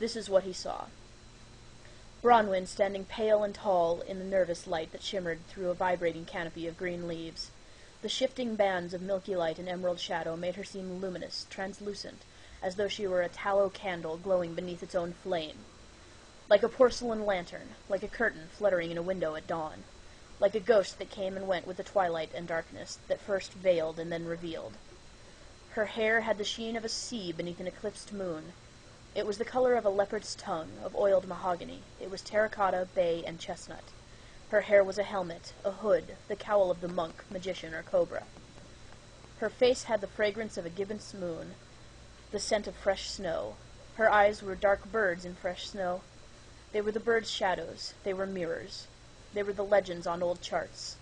This is what he saw. Bronwyn standing pale and tall in the nervous light that shimmered through a vibrating canopy of green leaves. The shifting bands of milky light and emerald shadow made her seem luminous, translucent, as though she were a tallow candle glowing beneath its own flame. Like a porcelain lantern, like a curtain fluttering in a window at dawn, like a ghost that came and went with the twilight and darkness, that first veiled and then revealed. Her hair had the sheen of a sea beneath an eclipsed moon. It was the color of a leopard's tongue, of oiled mahogany. It was terracotta, bay, and chestnut. Her hair was a helmet, a hood, the cowl of the monk, magician, or cobra. Her face had the fragrance of a gibbous moon, the scent of fresh snow. Her eyes were dark birds in fresh snow. They were the birds' shadows. They were mirrors. They were the legends on old charts.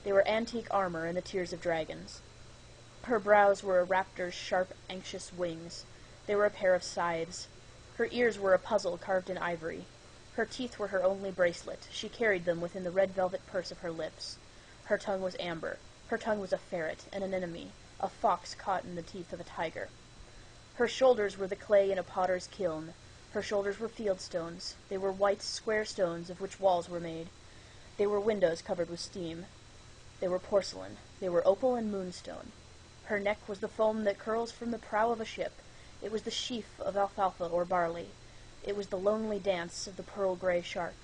They were antique armor and the tears of dragons. Her brows were a raptor's sharp, anxious wings. They were a pair of scythes. Her ears were a puzzle carved in ivory. Her teeth were her only bracelet. She carried them within the red velvet purse of her lips. Her tongue was amber. Her tongue was a ferret, an anemone, a fox caught in the teeth of a tiger. Her shoulders were the clay in a potter's kiln. Her shoulders were field stones. They were white, square stones of which walls were made. They were windows covered with steam. They were porcelain. They were opal and moonstone. Her neck was the foam that curls from the prow of a ship. It was the sheaf of alfalfa or barley. It was the lonely dance of the pearl-gray shark.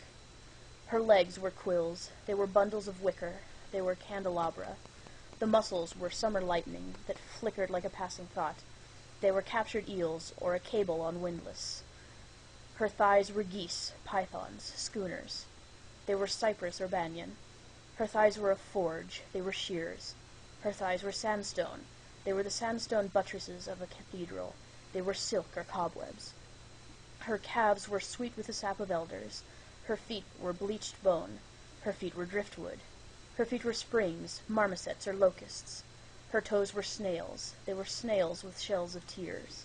Her legs were quills. They were bundles of wicker. They were candelabra. The muscles were summer lightning that flickered like a passing thought. They were captured eels or a cable on windlass. Her thighs were geese, pythons, schooners. They were cypress or banyan. Her thighs were a forge. They were shears. Her thighs were sandstone. They were the sandstone buttresses of a cathedral. They were silk or cobwebs. Her calves were sweet with the sap of elders. Her feet were bleached bone. Her feet were driftwood. Her feet were springs, marmosets, or locusts. Her toes were snails. They were snails with shells of tears.